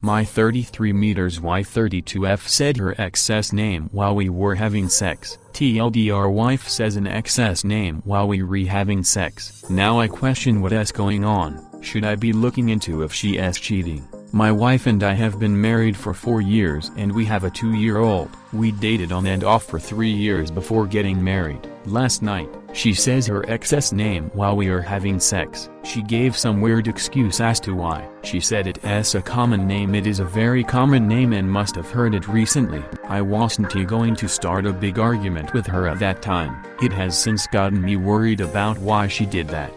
My 33 meters wife 32F said her ex's name while we were having sex. TLDR wife says an ex's name while we re having sex. Now I question what's going on. Should I be looking into if she is cheating? My wife and I have been married for 4 years and we have a 2-year-old. We dated on and off for 3 years before getting married. Last night, she says her ex's name while we are having sex. She gave some weird excuse as to why. She said it is a common name. It is a very common name and must have heard it recently. I wasn't going to start a big argument with her at that time. It has since gotten me worried about why she did that.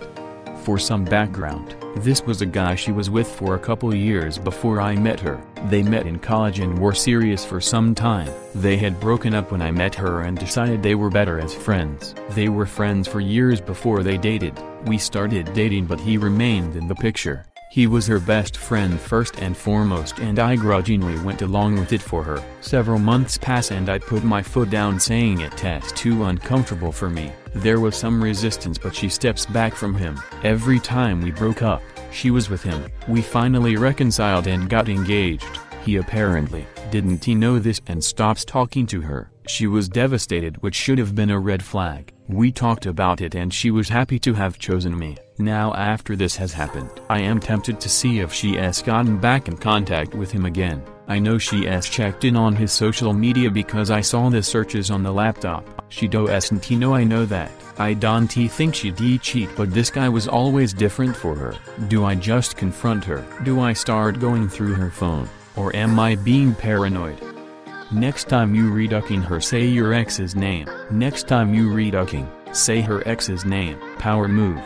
For some background, this was a guy she was with for a couple years before I met her. They met in college and were serious for some time. They had broken up when I met her and decided they were better as friends. They were friends for years before they dated. We started dating but he remained in the picture. He was her best friend first and foremost and I grudgingly went along with it for her. Several months pass and I put my foot down saying it's too uncomfortable for me. There was some resistance but she steps back from him. Every time we broke up, she was with him. We finally reconciled and got engaged. He apparently didn't know this and stops talking to her. She was devastated, which should have been a red flag. We talked about it and she was happy to have chosen me. Now after this has happened, I am tempted to see if she has gotten back in contact with him again. I know she has checked in on his social media because I saw the searches on the laptop. She doesn't know I know that. I don't think she did cheat, but this guy was always different for her. Do I just confront her? Do I start going through her phone? Or am I being paranoid? Next time you read ducking her, say your ex's name. Next time you read ducking, say her ex's name. Power move.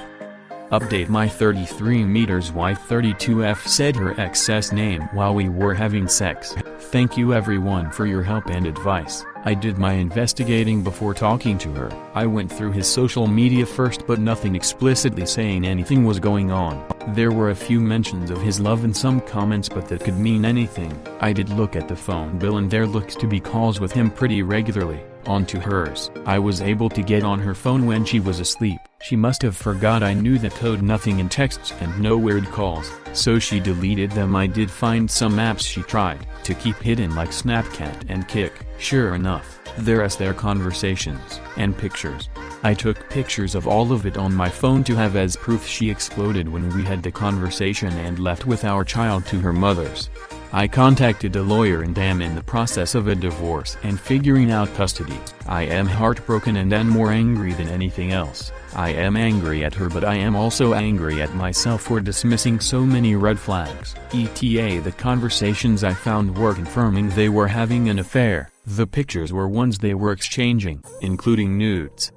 Update: my 33 meters wife 32F said her ex's name while we were having sex. Thank you everyone for your help and advice. I did my investigating before talking to her. I went through his social media first but nothing explicitly saying anything was going on. There were a few mentions of his love and some comments but that could mean anything. I did look at the phone bill and there looks to be calls with him pretty regularly. Onto hers. I was able to get on her phone when she was asleep. She must have forgot I knew the code nothing in texts and no weird calls, so she deleted them. I did find some apps she tried to keep hidden like Snapchat and Kik. Sure enough, there's their conversations and pictures. I took pictures of all of it on my phone to have as proof. She exploded when we had the conversation and left with our child to her mother's. I contacted a lawyer and am in the process of a divorce and figuring out custody. I am heartbroken and am more angry than anything else. I am angry at her but I am also angry at myself for dismissing so many red flags. ETA the conversations I found were confirming they were having an affair. The pictures were ones they were exchanging, including nudes.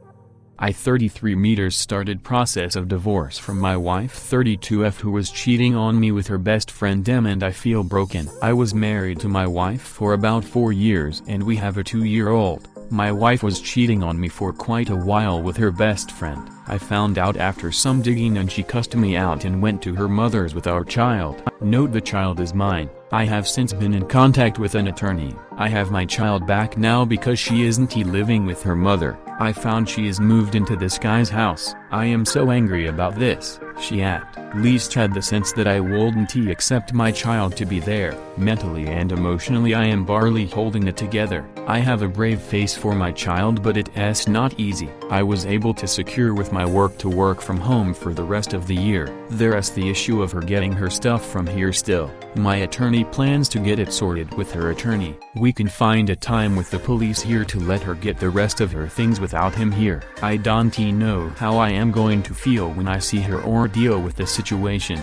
I 33 meters started process of divorce from my wife 32F who was cheating on me with her best friend M and I feel broken. I was married to my wife for about 4 years and we have a 2-year-old. My wife was cheating on me for quite a while with her best friend. I found out after some digging and she cussed me out and went to her mother's with our child. Note the child is mine. I have since been in contact with an attorney. I have my child back now because she isn't living with her mother. I found she is moved into this guy's house. I am so angry about this. She at least had the sense that I wouldn't accept my child to be there. Mentally and emotionally I am barely holding it together. I have a brave face for my child but it's not easy. I was able to secure with my work to work from home for the rest of the year. There's the issue of her getting her stuff from here still. My attorney plans to get it sorted with her attorney. We can find a time with the police here to let her get the rest of her things without him here. I don't know how I am going to feel when I see her or deal with the situation.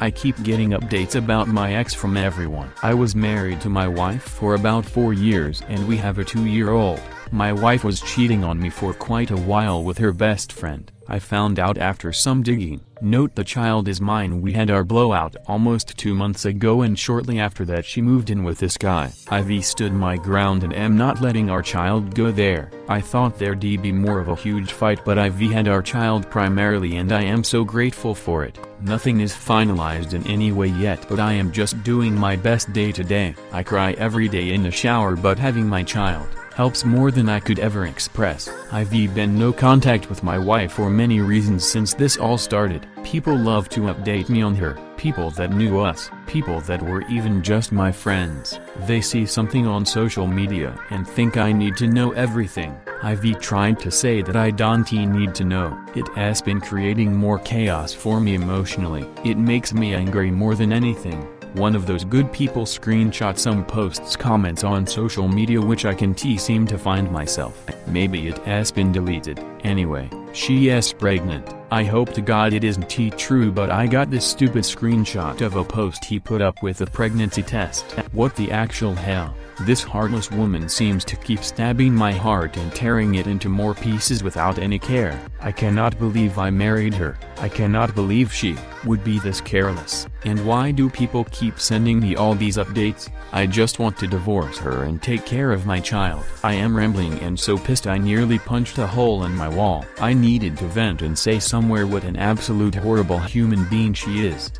I keep getting updates about my ex from everyone. I was married to my wife for about 4 years and we have a 2-year-old. My wife was cheating on me for quite a while with her best friend. I found out after some digging. Note the child is mine. We had our blowout almost 2 months ago and shortly after that she moved in with this guy. I've stood my ground and am not letting our child go there. I thought there'd be more of a huge fight but I've had our child primarily and I am so grateful for it. Nothing is finalized in any way yet but I am just doing my best day to day. I cry every day in the shower but having my child, helps more than I could ever express. I've been no contact with my wife for many reasons since this all started. People love to update me on her, people that knew us, people that were even just my friends. They see something on social media and think I need to know everything. I've tried to say that I don't need to know. It has been creating more chaos for me emotionally. It makes me angry more than anything. One of those good people screenshot some posts comments on social media which I can't seem to find myself. Maybe it has been deleted. Anyway, she is pregnant. I hope to God it isn't true, but I got this stupid screenshot of a post he put up with a pregnancy test. What the actual hell? This heartless woman seems to keep stabbing my heart and tearing it into more pieces without any care. I cannot believe I married her. I cannot believe she would be this careless. And why do people keep sending me all these updates? I just want to divorce her and take care of my child. I am rambling and so pissed I nearly punched a hole in my wall. I needed to vent and say somewhere what an absolute horrible human being she is.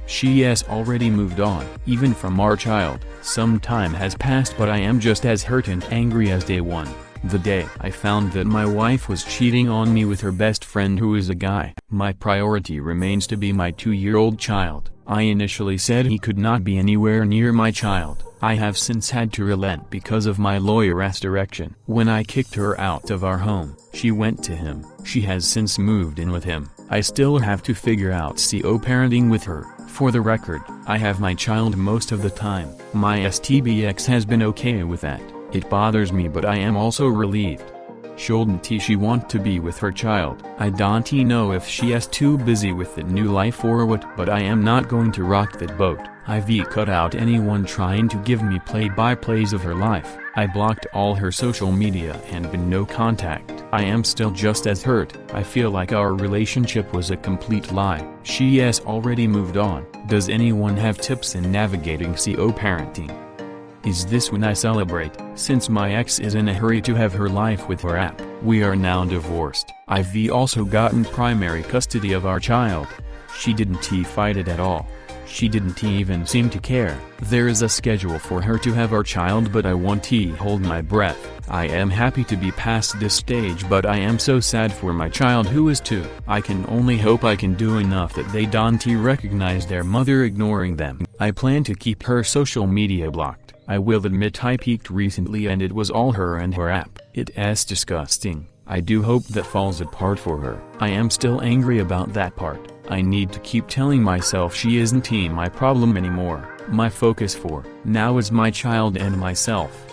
She has already moved on, even from our child. Some time has passed, but I am just as hurt and angry as day one. The day I found that my wife was cheating on me with her best friend who is a guy. My priority remains to be my 2-year-old child. I initially said he could not be anywhere near my child. I have since had to relent because of my lawyer's direction. When I kicked her out of our home, she went to him. She has since moved in with him. I still have to figure out co-parenting with her. For the record, I have my child most of the time. My STBX has been okay with that. It bothers me, but I am also relieved. Shouldn't she want to be with her child? I don't know if she is too busy with the new life or what, but I am not going to rock that boat. I've cut out anyone trying to give me play-by-plays of her life. I blocked all her social media and been no contact. I am still just as hurt. I feel like our relationship was a complete lie. She has already moved on. Does anyone have tips in navigating co-parenting? Is this when I celebrate? Since my ex is in a hurry to have her life with her app, we are now divorced. I've also gotten primary custody of our child. She didn't fight it at all. She didn't even seem to care. There is a schedule for her to have our child, but I won't hold my breath. I am happy to be past this stage, but I am so sad for my child who is 2. I can only hope I can do enough that they don't recognize their mother ignoring them. I plan to keep her social media blocked. I will admit I peeked recently and it was all her and her app. It is disgusting. I do hope that falls apart for her. I am still angry about that part. I need to keep telling myself she isn't my problem anymore. My focus for now is my child and myself.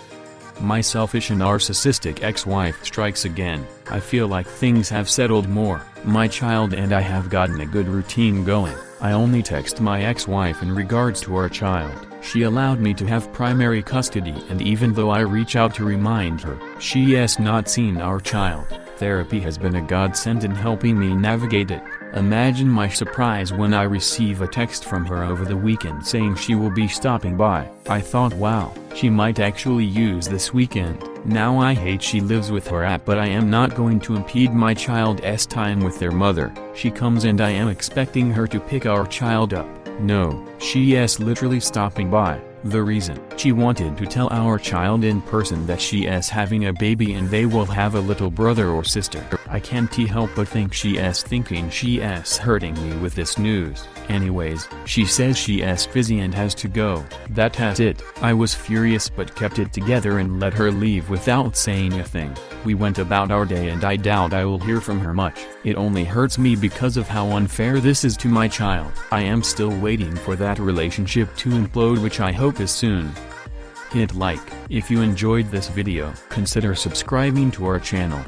My selfish and narcissistic ex-wife strikes again. I feel like things have settled more. My child and I have gotten a good routine going. I only text my ex-wife in regards to our child. She allowed me to have primary custody, and even though I reach out to remind her, she has not seen our child. Therapy has been a godsend in helping me navigate it. Imagine my surprise when I receive a text from her over the weekend saying she will be stopping by. I thought, wow, she might actually use this weekend. Now I hate she lives with her app, but I am not going to impede my child's time with their mother. She comes and I am expecting her to pick our child up. No, she is literally stopping by. The reason: she wanted to tell our child in person that she is having a baby and they will have a little brother or sister. I can't help but think she is thinking she is hurting me with this news. Anyways, she says she is busy and has to go. That is it. I was furious but kept it together and let her leave without saying a thing. We went about our day and I doubt I will hear from her much. It only hurts me because of how unfair this is to my child. I am still waiting for that relationship to implode, which I hope is soon. Hit like if you enjoyed this video. Consider subscribing to our channel.